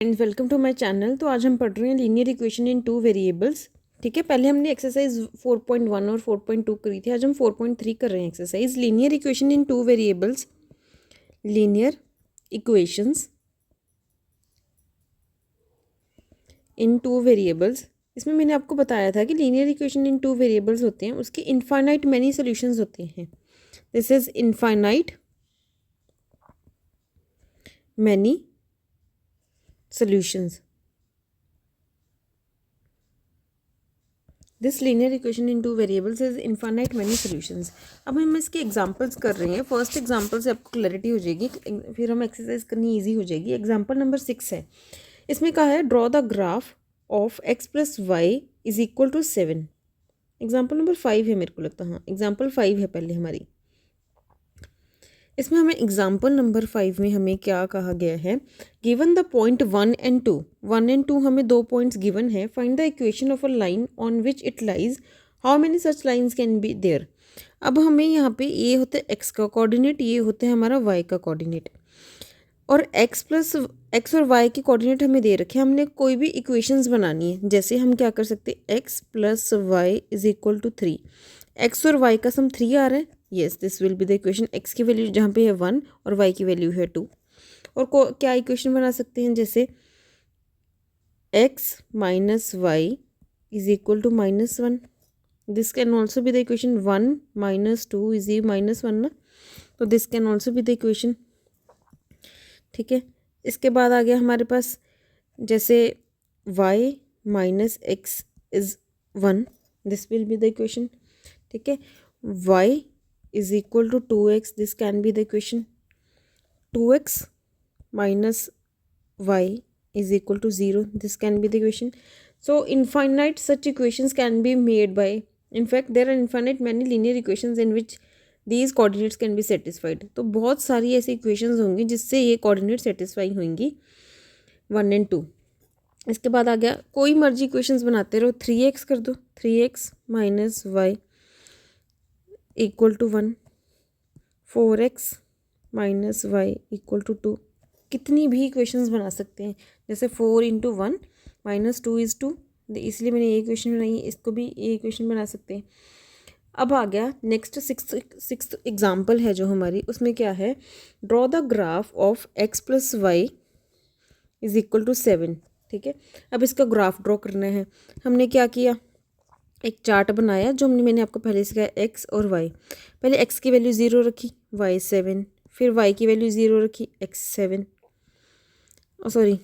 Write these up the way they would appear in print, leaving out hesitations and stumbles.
And welcome to my channel. तो आज हम पढ़ रहे हैं linear equation in two variables. ठीक है, पहले हमने एक्सरसाइज 4.1 और 4.2 करी थी। आज हम 4.3 कर रहे हैं exercise linear equation in two variables. Linear equations in two variables, इसमें मैंने आपको बताया था कि linear equation in two variables होते हैं, उसके इनफाइनाइट मैनी सॉल्यूशंस होते हैं। This is infinite many solutions. This linear equation in two variables is infinite many solutions. अब हम इसके एग्जांपल्स कर रहे हैं। फर्स्ट एग्जांपल से आपको क्लैरिटी हो जाएगी, फिर हम एक्सरसाइज करनी इजी हो जाएगी। एग्जांपल नंबर 6 है। इसमें कहा है draw the graph of x plus y is equal to 7। Example number 5 है मेरे को लगता, हाँ एग्जाम्पल 5 है पहले हमारी। इसमें हमें एग्जाम्पल नंबर 5 में हमें क्या कहा गया है, given the point 1 and 2। 1 and 2 हमें दो पॉइंट्स गिवन है। Find the equation of a line on which it lies, how many such lines can be there. अब हमें यहाँ पे ये होता है x का कोऑर्डिनेट, ये होता है हमारा y का कोऑर्डिनेट, और x और y के कोऑर्डिनेट हमें दे रखे हैं। हमने कोई भी इक्वेशंस बनानी है, जैसे हम क्या कर सकते हैं, x plus y is equal to 3। x और y का सम 3 आ रहा है। Yes, this will be the equation. x की वैल्यू जहाँ पे है 1 और y की वैल्यू है 2। और क्या इक्वेशन बना सकते हैं, जैसे x minus y is equal to -1। This can also be the equation. 1 minus 2 is -1 ना, तो this can also be the equation. ठीक है, इसके बाद आ गया हमारे पास जैसे y minus x is 1, this will be the equation. ठीक है, y is equal to 2x, this can be the equation। 2x minus y is equal to 0, this can be the equation। So infinite such equations can be made by, in fact there are infinite many linear equations in which these coordinates can be satisfied। तो बहुत सारी ऐसी equations होंगी जिससे ये coordinate satisfy होंगी 1 and 2। इसके बाद आ गया कोई मर्जी इक्वेशंस बनाते रहो। 3x कर दो, 3x minus y equal to 1, 4x minus y equal to 2। कितनी भी इक्वेशंस बना सकते हैं, जैसे 4 इंटू 1 माइनस 2 इज़ 2, इसलिए मैंने ये इक्वेशन बनाई है। इसको भी ये इक्वेशन बना सकते हैं। अब आ गया नेक्स्ट सिक्स एग्जाम्पल है जो हमारी, उसमें क्या है, draw the graph of x plus y is equal to 7। ठीक है, अब इसका ग्राफ ड्रॉ करना है। हमने क्या किया, एक चार्ट बनाया जो मैंने आपको पहले सिखाया, एक्स और वाई। पहले एक्स की वैल्यू 0 रखी, वाई 7, फिर वाई की वैल्यू 0 रखी, एक्स 7, सॉरी,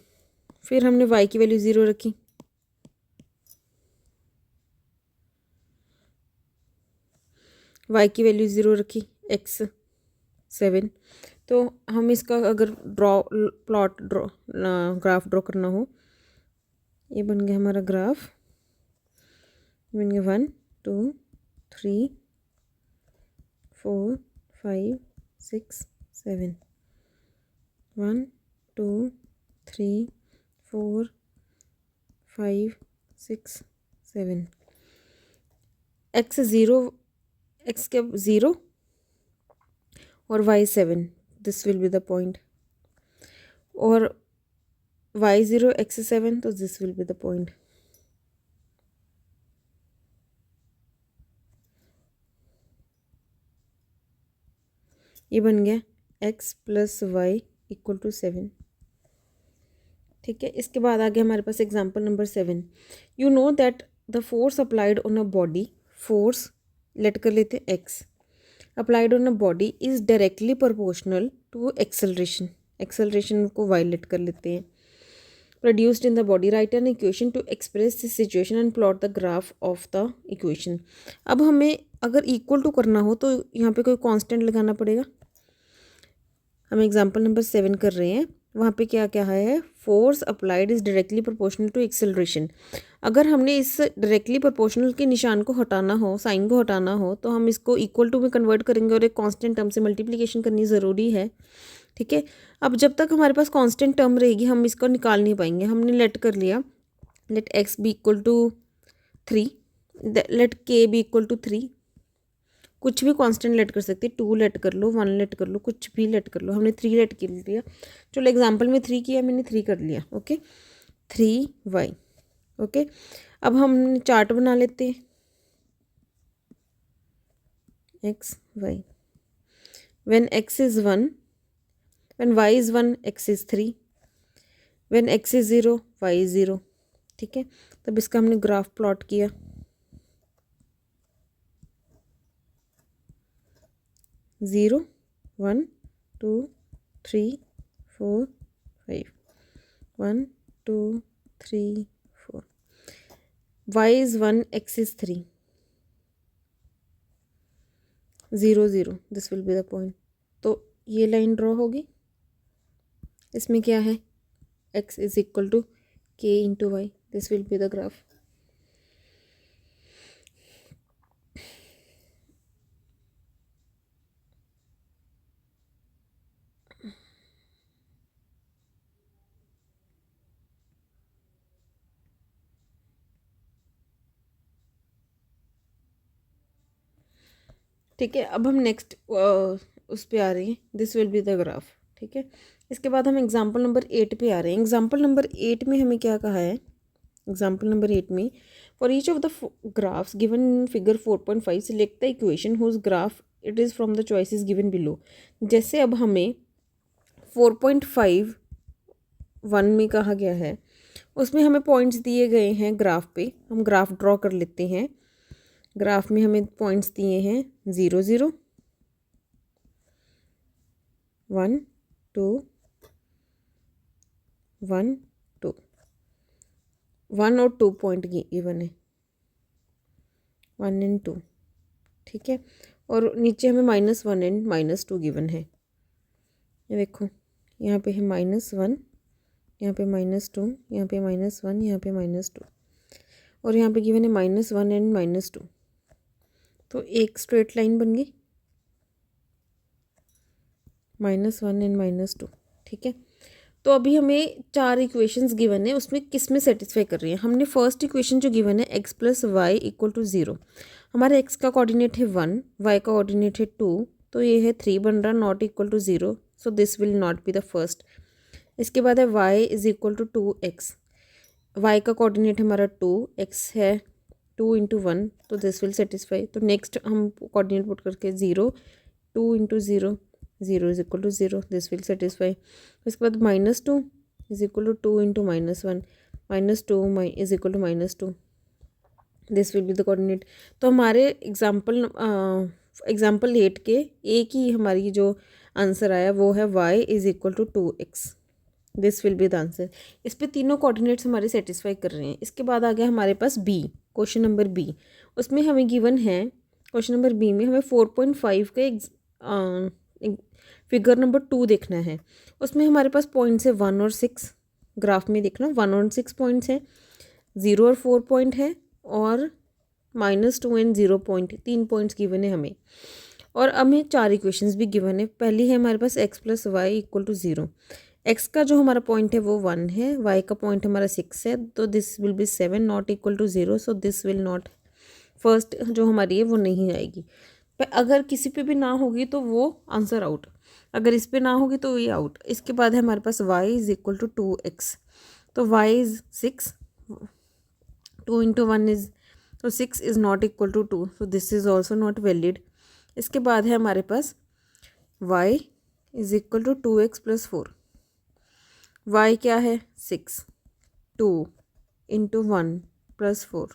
फिर हमने वाई की वैल्यू 0 रखी, वाई की वैल्यू 0 रखी, एक्स 7। तो हम इसका अगर ग्राफ ड्रॉ करना हो, ये बन गया हमारा ग्राफ, बन गया 1 2 3 4 5 6 7, 1 2 3 4 5 6 7। एक्स 0, एक्स के 0 और y 7, this will be the point, और वाई 0 एक्स 7, तो this will be the point. ये बन गया x plus Y equal to 7। ठीक है, इसके बाद आ गया हमारे पास example number 7। You know that the force applied on a body, force let कर लेते हैं x, applied on a body is directly proportional to acceleration, acceleration को y लेट कर लेते हैं, produced in the body. Right an equation two express this situation and plot the graph of the equation. अब हमें अगर equal to करना हो तो यहाँ पे कोई कांस्टेंट लगाना पड़ेगा। हम एग्जाम्पल नंबर 7 कर रहे हैं, वहाँ पे क्या क्या है, force applied is directly proportional to acceleration. अगर हमने इस डायरेक्टली प्रोपोर्शनल के निशान को हटाना हो, साइन को हटाना हो, तो हम इसको इक्वल टू में कन्वर्ट करेंगे और एक कांस्टेंट टर्म से मल्टीप्लिकेशन करनी ज़रूरी है। ठीक है, अब जब तक हमारे पास कांस्टेंट टर्म रहेगी हम इसको निकाल नहीं पाएंगे। हमने लेट कर लिया, let x be equal to 3, let k be equal to 3, कुछ भी कांस्टेंट लेट कर सकते, 2 लेट कर लो, 1 लेट कर लो, कुछ भी लेट कर लो। हमने 3 लेट कर लिया, चलो एग्जांपल में 3 किया, मैंने 3 कर लिया। Okay 3y। ओके अब हम चार्ट बना लेते हैं x y। when x is 1, when y is 1 x is 3, when x is 0 y is 0। ठीक है, तब इसका हमने ग्राफ प्लॉट किया। 0 1 2 3 4 5 1 2 3 4। y is 1 x is 3 0 0, this will be the point. तो ये लाइन ड्रॉ होगी, इसमें क्या है x is equal to k into y, this will be the graph. ठीक है, अब हम नेक्स्ट उस पे आ रहे हैं, this will be the graph. ठीक है, इसके बाद हम एग्जाम्पल नंबर 8 पे आ रहे हैं। एग्जाम्पल नंबर 8 में हमें क्या कहा है, एग्जाम्पल नंबर 8 में for each of the graphs given in figure 4.5 select the equation whose graph it is from the choices given below. जैसे अब हमें 4.5 1 में कहा गया है, उसमें हमें पॉइंट्स दिए गए हैं ग्राफ पे, हम ग्राफ ड्रॉ कर लेते हैं। ग्राफ में हमें पॉइंट्स दिए हैं 0 0 1 2 1 2, 1 और 2 पॉइंट गिवन है, 1 एंड 2। ठीक है, और नीचे हमें -1 एंड -2 गिवन है। ये देखो, यहाँ पे है -1, यहाँ पे -2, यहाँ पे -1, यहाँ पे -2, और यहाँ पे गिवन है -1 एंड -2। तो एक स्ट्रेट लाइन बन गई, -1 एंड -2। ठीक है, तो अभी हमें 4 इक्वेशंस गिवन है, उसमें किस में सेटिस्फाई कर रही है। हमने फर्स्ट इक्वेशन जो गिवन है x plus Y equal to 0, हमारे x का कोऑर्डिनेट है 1, y का कोऑर्डिनेट है 2, तो ये है 3 बन रहा, not equal to 0, so this will not be the first. इसके बाद है y is equal to 2x, y का कोऑर्डिनेट हमारा 2, x है 2 इंटू 1, तो दिस विल सेटिस्फाई। तो नेक्स्ट हम कोऑर्डिनेट पुट करके 0 2 into 0 0 is equal to 0, this will satisfy. उसके बाद -2 is equal to 2 into -1, -2 is equal to -2, this will be the coordinate. तो हमारे एग्जाम्पल 8 के एक ही हमारी जो आंसर आया वो है y is equal to 2x, this will be the answer. इस पे तीनों कोऑर्डिनेट्स हमारे सेटिस्फाई कर रहे हैं। इसके बाद आ गया हमारे पास बी, क्वेश्चन नंबर बी। उसमें हमें गिवन है, क्वेश्चन नंबर बी में हमें 4.5 का फिगर नंबर 2 देखना है। उसमें हमारे पास पॉइंट्स है 1 और 6, ग्राफ में देखना 1 और 6 पॉइंट्स हैं, 0 और 4 पॉइंट है, और -2 एंड 0 पॉइंट, 3 पॉइंट्स गिवन है हमें। और हमें 4 इक्वेशंस भी गिवन है। पहली है हमारे पास x plus Y equal to 0, x का जो हमारा पॉइंट है वो 1 है, y का पॉइंट हमारा 6 है, तो this will be 7 not equal to 0, so this will not, first जो हमारी है वो नहीं आएगी। पर अगर किसी पे भी ना होगी तो वो आंसर आउट, अगर इस पे ना होगी तो ये आउट। इसके बाद है हमारे पास y is equal to 2x, तो y इज 6, 2 इंटू 1 इज, तो 6 is not equal to 2, so this is also not valid. इसके बाद है हमारे पास y is equal to 2x plus 4, y क्या है 6, 2 into 1 plus 4,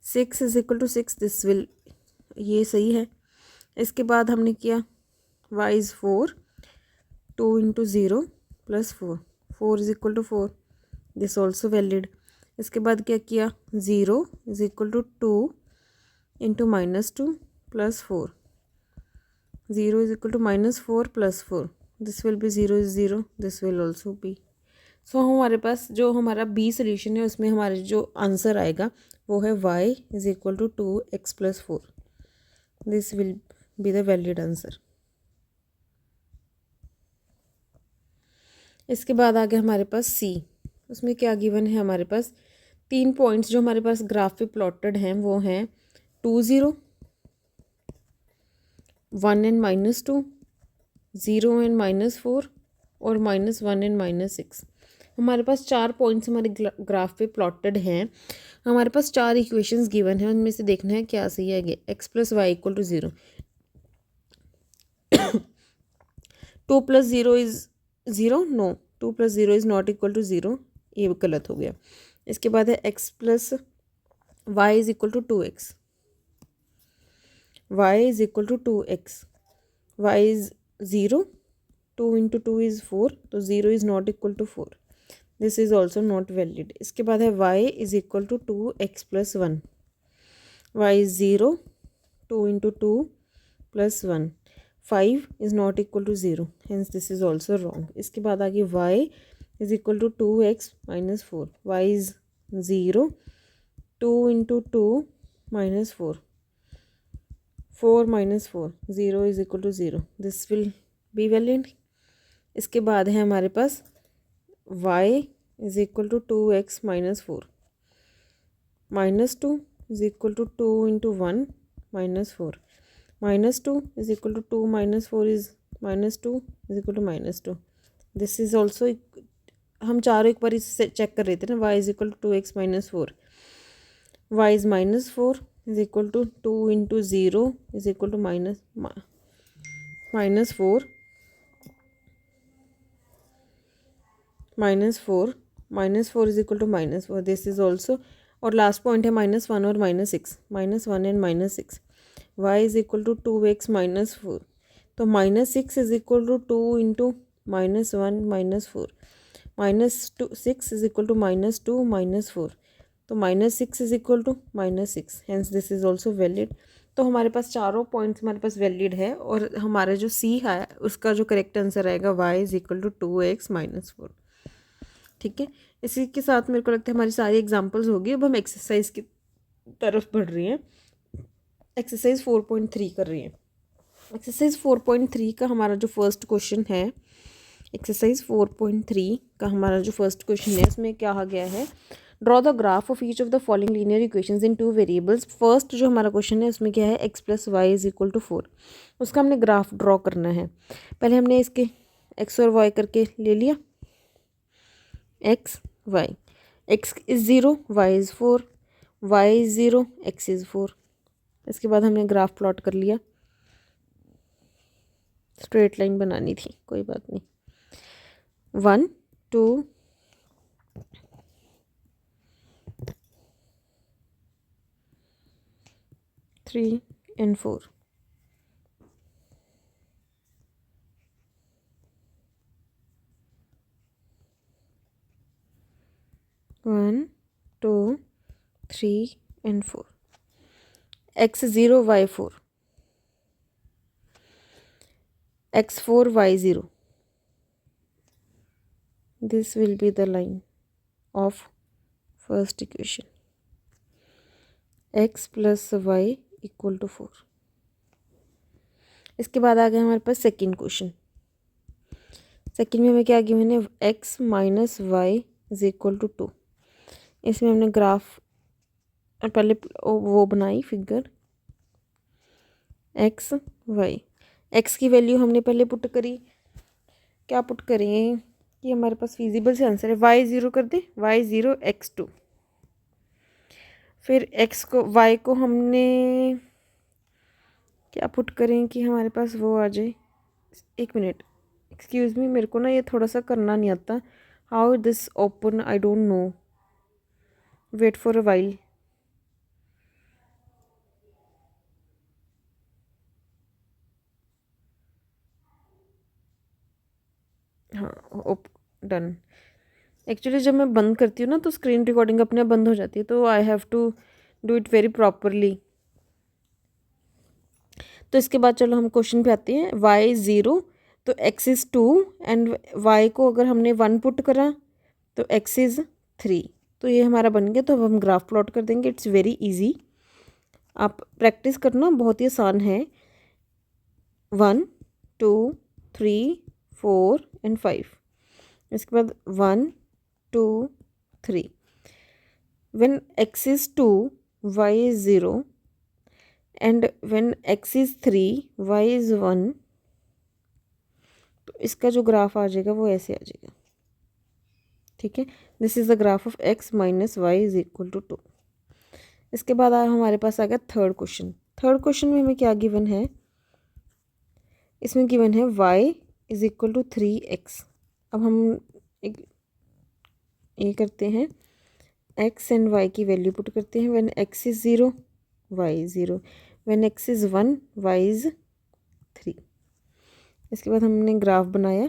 6 is equal to 6, this will, ये सही है। इसके बाद हमने किया y is 4, 2 into 0 plus 4, 4 is equal to 4, this also valid. इसके बाद क्या किया, 0 is equal to 2 into -2 plus 4, 0 is equal to -4 plus 4, this will be 0 is 0, this will also be. So हमारे पास जो हमारा बी सोल्यूशन है उसमें हमारे जो आंसर आएगा वो है y is equal to 2x plus 4, this will be the valid answer. इसके बाद आ गया हमारे पास सी, उसमें क्या गिवन है, हमारे पास 3 पॉइंट्स जो हमारे पास ग्राफ पे प्लॉटेड हैं वो हैं 2 0 1 एंड -2, 0 एंड -4 और -1 एंड -6। हमारे पास 4 पॉइंट्स हमारे ग्राफ पे प्लॉटेड हैं। हमारे पास 4 इक्वेशंस गिवन हैं, उनमें से देखना है क्या सही है। x + y = 0, 2 + 0 is 0, no 2 + 0 is not equal to 0, ये गलत हो गया। इसके बाद है x + y = 2x, y = 2x, y is 0, 2 × 2 is 4, तो 0 is not equal to 4, this is also not valid. इसके बाद है y = 2x + 1, y is 0, 2 × 2 + 1, 5 is not equal to 0, hence this is also wrong. इसके बाद आगे y = 2x - 4, y is 0, 2 × 2 - 4, 4 - 4, 0 is equal to 0, this will be valid. इसके बाद है हमारे पास y = 2x - 4, -2 is equal to 2 × 1 - 4, -2 is equal to 2 - 4 is -2 is equal to -2, this is also, हम चारों एक बार इससे चेक कर रहे थे ना। y = 2x - 4, y is -4 is equal to 2 × 0 is equal to -4, -4 is equal to -4, this is also. और last point है -1 और -6, -1 and -6, y is equal to 2x - 4, तो -6 is equal to 2 × -1 - 4, -6 is equal to -2 - 4, तो -6 is equal to -6, hence this is also valid. तो हमारे पास चारों points हमारे पास valid है, और हमारा जो सी है उसका जो करेक्ट आंसर आएगा y is equal to 2x - 4। ठीक है, इसी के साथ मेरे को लगता है हमारी सारी एग्जांपल्स होगी। अब हम एक्सरसाइज की तरफ बढ़ रही हैं, एक्सरसाइज 4.3 कर रही हैं। एक्सरसाइज 4.3 का हमारा जो फर्स्ट क्वेश्चन है, एक्सरसाइज 4.3 का हमारा जो फर्स्ट क्वेश्चन है, उसमें क्या कहा गया है, draw the graph of each of the following linear equations in 2 variables. First जो हमारा क्वेश्चन है उसमें क्या है, x + y is equal to 4, उसका हमने ग्राफ ड्रॉ करना है। पहले हमने इसके x और y करके ले लिया, x y, x is 0, y is 4, y is 0, x is 4। इसके बाद हमने ग्राफ प्लॉट कर लिया, स्ट्रेट लाइन बनानी थी, कोई बात नहीं। 1 2 3 and 4, 1 2 3 and 4, x 0 y 4, x 4 y 0, this will be the line of first equation, x + y = 4। इसके बाद आ गया हमारे पास सेकंड क्वेश्चन। सेकंड में हमें क्या गिवन है, x - y is equal to 2। इसमें हमने ग्राफ पहले वो बनाई फिगर, x y, x की वैल्यू हमने पहले पुट करी, क्या पुट करें कि हमारे पास फिजिबल से आंसर है, y 0 कर दें, y 0 x 2, फिर x को y को हमने क्या पुट करें कि हमारे पास वो आ जाए। एक मिनट, एक्सक्यूज़ मी, मेरे को ना ये थोड़ा सा करना नहीं आता, how this open I don't know, wait for a while. हाँ, डन। एक्चुअली जब मैं बंद करती हूँ ना तो स्क्रीन रिकॉर्डिंग अपने आप बंद हो जाती है, तो I have to do it very properly. तो इसके बाद चलो हम क्वेश्चन पे आते हैं, y 0, तो x इज़ 2 एंड y को अगर हमने 1 पुट करा तो x इज़ 3, तो ये हमारा बन गया। तो अब हम ग्राफ प्लॉट कर देंगे, इट्स वेरी इजी, आप प्रैक्टिस करना, बहुत ही आसान है। 1 2 3 4 एंड 5, इसके बाद 1 2 3, when x is 2 y is 0 and when x is 3 y is 1, तो इसका जो ग्राफ आ जाएगा वो ऐसे आ जाएगा। ठीक है, this is the graph of x minus y is equal to 2। इसके बाद हमारे पास आ गया थर्ड क्वेश्चन। थर्ड क्वेश्चन में हमें क्या गिवन है, इसमें गिवन है y is equal to 3x। अब हम एक ये करते हैं, x एंड y की वैल्यू पुट करते हैं। When x is 0 y is 0, when x is 1 y is 3। इसके बाद हमने ग्राफ बनाया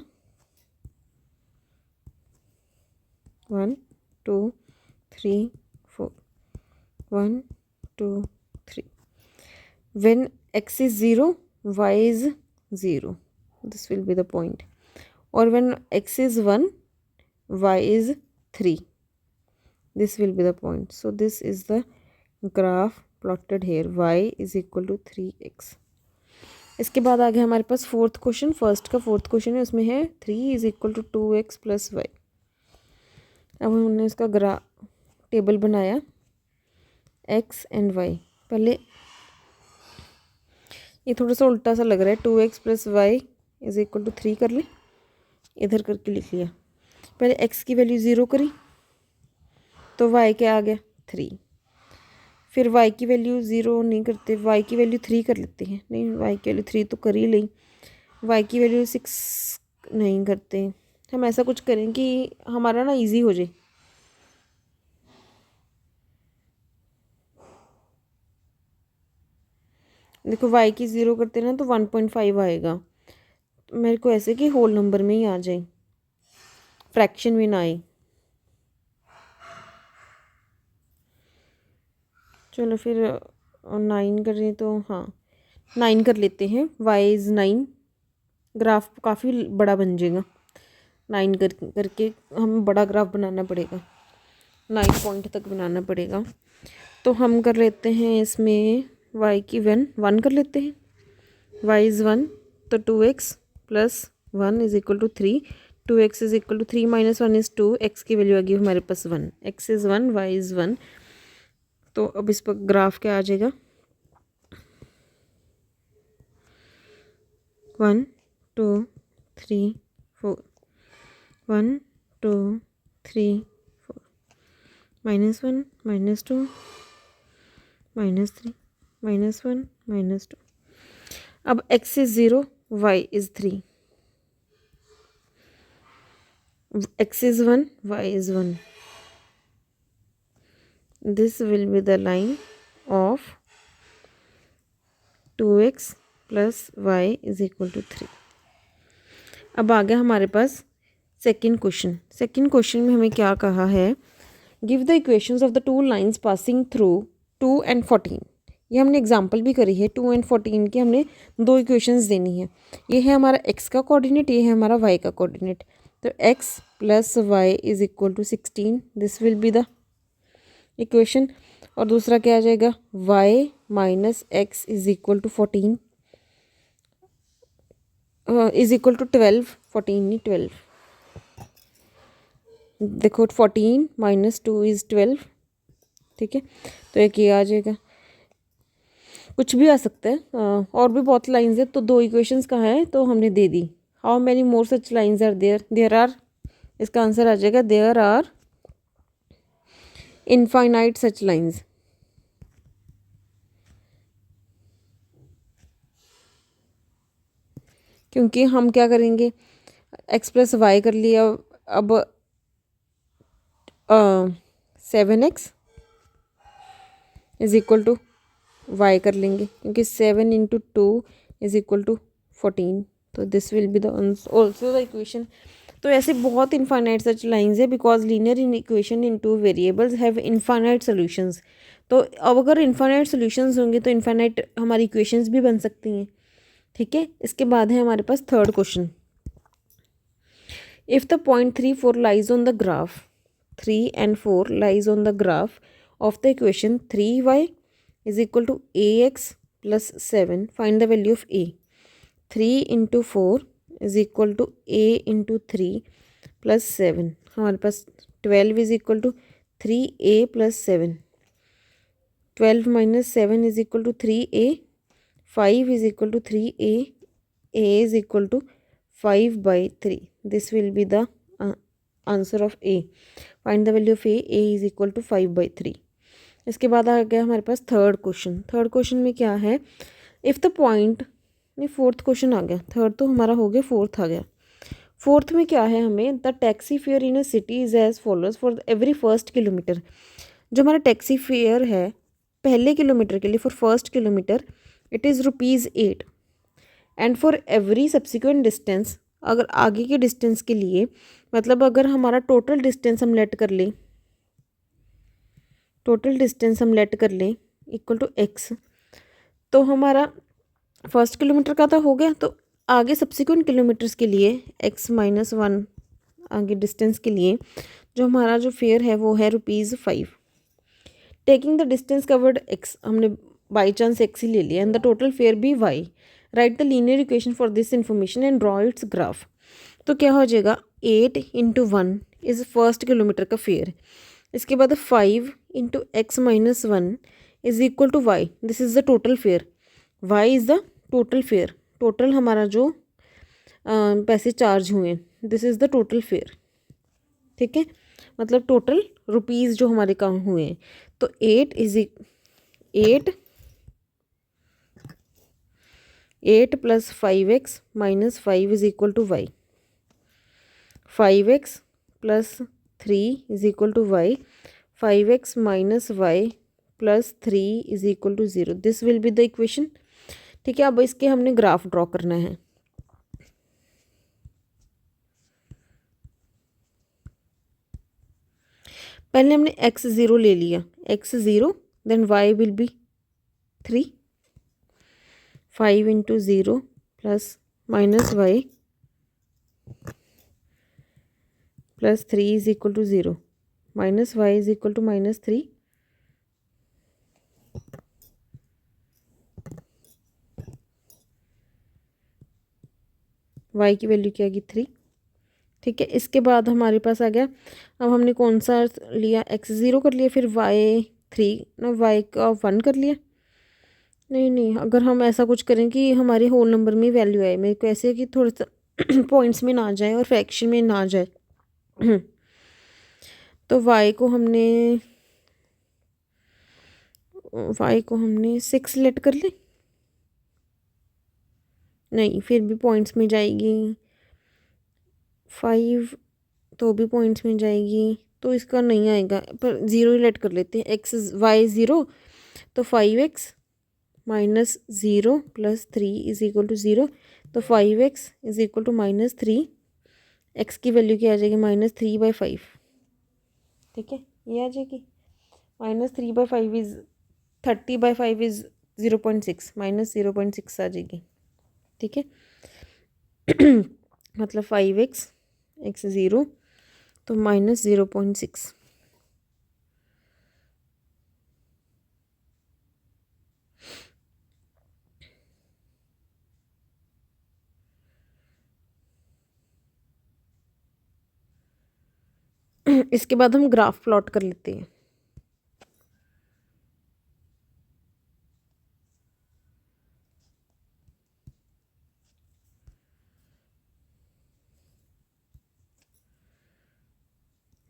1 2 3 4, 1 2 3। When x is 0 y is 0, this will be the point. Or when x is 1 y is 3, this will be the point. So this is the graph plotted here, y is equal to 3x. इसके बाद आ गया हमारे पास fourth question. First का fourth question है, उसमें है 3 is equal to 2x plus y. अब हमने इसका टेबल बनाया x एंड y। पहले ये थोड़ा सा उल्टा सा लग रहा है, 2x plus y is equal to 3 कर ले, इधर करके लिख लिया। पहले x की वैल्यू 0 करी तो y क्या आ गया 3। फिर y की वैल्यू 0 नहीं करते, y की वैल्यू 3 कर लेते हैं। नहीं, y की वैल्यू 3 तो कर ही ली, y की वैल्यू 6 नहीं करते। हम ऐसा कुछ करें कि हमारा ना इजी हो जाए। देखो y की 0 करते ना तो 1.5 आएगा। मेरे को ऐसे कि होल नंबर में ही आ जाए, फ्रैक्शन में ना आए। चलो फिर 9 करें तो हाँ 9 कर लेते हैं। y इज़ 9, ग्राफ काफ़ी बड़ा बन जाएगा। 9 करके हमें बड़ा ग्राफ बनाना पड़ेगा, 9 पॉइंट तक बनाना पड़ेगा। तो हम कर लेते हैं इसमें y की 1 कर लेते हैं। y इज़ 1 तो 2x प्लस 1 is equal to 3, 2x is equal to 3 minus 1 is 2, x की वैल्यू आ गई हमारे पास 1, x इज़ 1 y इज़ 1। तो अब इस पर ग्राफ क्या आ जाएगा, 1 2 3 4, 1 2 3 4, minus 1 minus 2 minus 3 minus 1 minus 2। अब x is 0 y is 3, x is 1 y is 1। this will be the line of 2x plus y is equal to 3। अब आ गया हमारे पास सेकंड क्वेश्चन। सेकंड क्वेश्चन में हमें क्या कहा है, give the equations of the two lines passing through 2 and 14। ये हमने एग्जाम्पल भी करी है, 2 and 14 की हमने दो इक्वेशंस देनी है। ये है हमारा x का कोऑर्डिनेट, ये है हमारा y का कोऑर्डिनेट। तो x plus y is equal to 16, this will be the equation. और दूसरा क्या आ जाएगा, y minus x is equal to 14 is equal to 12, 14 नहीं 12। देखो 14 माइनस 2 इज़ 12। ठीक है, तो एक ये आ जाएगा, कुछ भी आ सकता है। और भी बहुत लाइंस है, तो दो इक्वेशंस कहाँ है तो हमने दे दी। How many more such lines are there, there are, इसका आंसर आ जाएगा there are infinite such lines. क्योंकि हम क्या करेंगे, x प्लस वाई कर लिया, अब 7x is equal to Y कर लेंगे, क्योंकि 7 इंटू 2 इज इक्वल टू 14। तो this will be the also the equation. तो ऐसे बहुत इनफाइनाइट सच लाइंस है, because linear in equation in two variables have infinite solutions. तो अब अगर इनफाइनाइट सोल्यूशंस होंगे तो इनफाइनाइट हमारी इक्वेशंस भी बन सकती हैं। ठीक है, इसके बाद है हमारे पास third question. If the point 3 4 lies on the graph, 3 and 4 lies on the graph of the equation 3y is equal to ax plus 7, find the value of a। 3 into 4 is equal to a into 3 plus 7। हमारे पास 12 is equal to 3a plus 7। 12 minus 7 is equal to 3a, 5 is equal to 3a, a is equal to 5/3. This will be the answer of a. Find the value of a is equal to 5/3. इसके बाद आ गया हमारे पास third question. Third question में क्या है, if the point, नहीं फोर्थ क्वेश्चन आ गया, थर्ड तो हमारा हो गया, फोर्थ आ गया. फोर्थ में क्या है हमें, the taxi fare in a city is as follows for every first kilometre. जो हमारा टैक्सी फेयर है पहले किलोमीटर के लिए, for first kilometre it is ₹8, and for every subsequent distance, अगर आगे के डिस्टेंस के लिए, मतलब अगर हमारा टोटल डिस्टेंस हम लेट कर लें, इक्वल टू x, तो हमारा फर्स्ट किलोमीटर का तो हो गया, तो आगे सब्सिक्वेंट किलोमीटर्स के लिए x-1 आगे डिस्टेंस के लिए जो हमारा जो फेयर है वो है ₹5. Taking the distance covered x, हमने बाई चांस x ही ले लिया, एंड द टोटल फेयर भी y. Write the linear equation for this information and draw its graph. तो क्या हो जाएगा, 8 × 1 इज़ फर्स्ट किलोमीटर का फेयर. इसके बाद 5 × x-1 is equal to y. This is the total fare. y is the total fare. Total हमारा जो पैसे चार्ज हुए, this is the total fair. ठीक है, मतलब टोटल रुपीज़ जो हमारे काम हुए हैं. तो 8 + 5x - 5 is equal to y. 5x + 3 is equal to y. 5x - y + 3 is equal to 0. This will be the equation. ठीक है, अब इसके हमने ग्राफ ड्रॉ करना है. पहले हमने x0 ले लिया, x0, then y will be 3. 5 × 0 + -y + 3 is equal to 0. -y is equal to -3. y की वैल्यू क्या आ गई, 3. ठीक है, इसके बाद हमारे पास आ गया, अब हमने कौन सा लिया, x0 कर लिया, फिर y3 ना, y का 1 कर लिया. नहीं, अगर हम ऐसा कुछ करें कि हमारे होल नंबर में वैल्यू आए, मेरे को ऐसे कि थोड़ा सा पॉइंट्स में ना जाए और फ्रैक्शन में ना जाए. तो y को हमने 6 लेट कर ले. नहीं, फिर भी पॉइंट्स में जाएगी. 5 तो भी पॉइंट्स में जाएगी, तो इसका नहीं आएगा, पर 0 ही लेट कर लेते हैं. y 0, तो 5x - 0 + 3 इज इक्वल टू 0. तो 5x is equal to -3. x की वैल्यू क्या आ जाएगी, -3/5. ठीक है, ये आ जाएगी. -3/5 इज 30/5 इज 0.6, -0.6 आ जाएगी. ठीक है, मतलब 5x x0 तो -0.6. इसके बाद हम ग्राफ प्लॉट कर लेते हैं.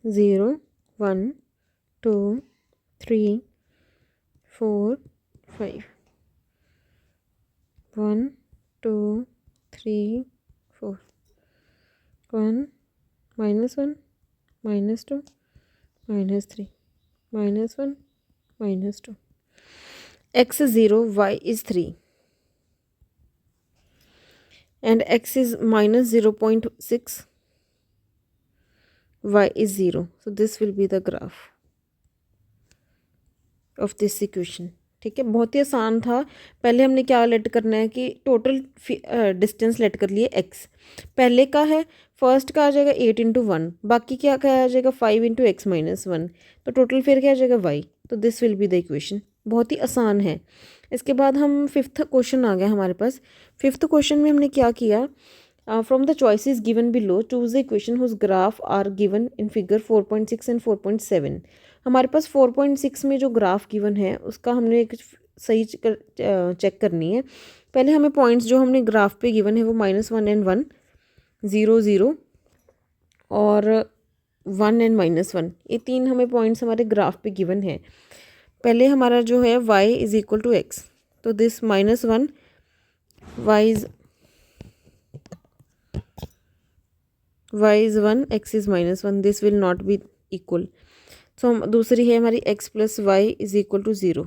Zero, 1, 2, 3, 4, 5. 1, 2, 3, 4. 1, -1, -2, -3, -1, -2. x0, y is 3 and x is -0.6, y is 0. So this will be the graph of this equation. ठीक है, बहुत ही आसान था. पहले हमने क्या लेट करना है कि टोटल डिस्टेंस लेट कर लिए x. पहले का है, फर्स्ट का आ जाएगा 8 × 1, बाकी क्या आ जाएगा 5 × x-1, तो टोटल फिर क्या आ जाएगा y. तो this will be the equation. बहुत ही आसान है. इसके बाद हम फिफ्थ क्वेश्चन आ गया हमारे पास. फिफ्थ क्वेश्चन में हमने क्या किया, from the choices given below choose the equation whose graph are given in figure 4.6 and 4.7। हमारे पास 4.6 में जो ग्राफ गिवन है उसका हमने एक सही चेक करनी है। पहले हमें पॉइंट्स जो हमने ग्राफ पे गिवन है वो -1 एंड 1, 0 0 और 1 एंड -1, ये तीन हमें पॉइंट्स हमारे ग्राफ पे गिवन है। पहले हमारा जो है y is equal to x, तो this -1 y is 1 x is -1, this will not be equal. So दूसरी है हमारी x plus y is equal to 0,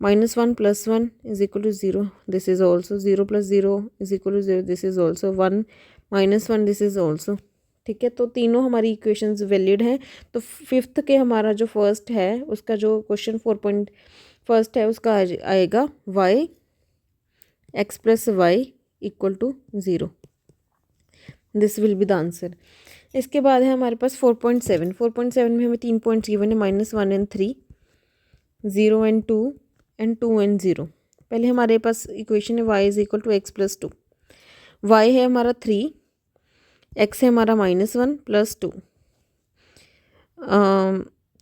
-1 + 1 is equal to 0, this is also 0 + 0 is equal to 0, this is also 1 -1, this is also. ठीक है, तो तीनों हमारी equations valid हैं। तो फिफ्थ के हमारा जो फर्स्ट है उसका जो क्वेश्चन 4.1 है उसका आएगा y x plus Y equal to 0, this will be the answer. इसके बाद है हमारे पास 4.7 में हमें 3 पॉइंट्स गिवन है, -1 एंड 3, 0 एंड 2 एंड 2 एंड 0। पहले हमारे पास इक्वेशन है y is equal to x plus 2, y है हमारा 3, x है हमारा -1 + 2,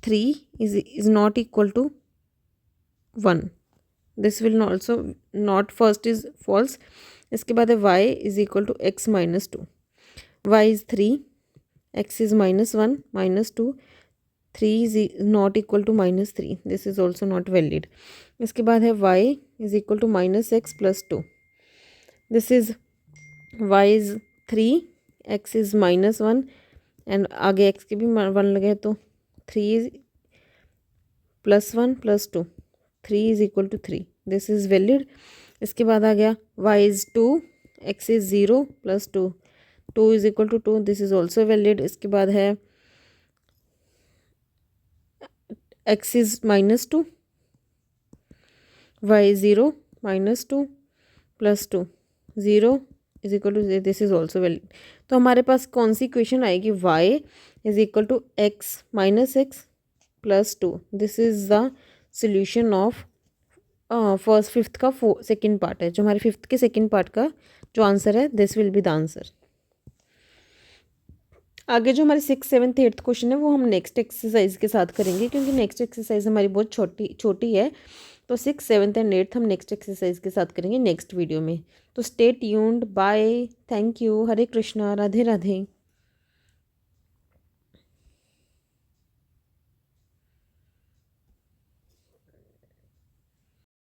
3 is not equal to 1, this will also not, first is false. इसके बाद है y is equal to x - 2, y is 3, x is -1 -2, 3 is not equal to -3, this is also not valid। इसके बाद है y is equal to -x + 2, this is y is 3, x is -1 and आगे x के भी 1 लगे तो 3 +1 + 2, 3 is equal to 3, this is valid। इसके बाद आ गया y is 2, x is 0 + 2, 2 is equal to 2, this is also valid। इसके बाद है x is -2, y is 0 -2 + 2, 0 is equal to 0, this is also valid। तो हमारे पास कौन सी इक्वेशन आएगी, y is equal to x - x + 2, this is the solution of first fifth का second part है, जो हमारे फिफ्थ के सेकेंड पार्ट का जो आंसर है, this will be the answer. आगे जो हमारे 6, 7, 8 क्वेश्चन है वो हम नेक्स्ट एक्सरसाइज के साथ करेंगे, क्योंकि नेक्स्ट एक्सरसाइज हमारी बहुत छोटी है। तो 6, 7 एंड 8 हम नेक्स्ट एक्सरसाइज के साथ करेंगे नेक्स्ट वीडियो में। तो stay tuned, bye, thank you, Hare Krishna, Radhe Radhe.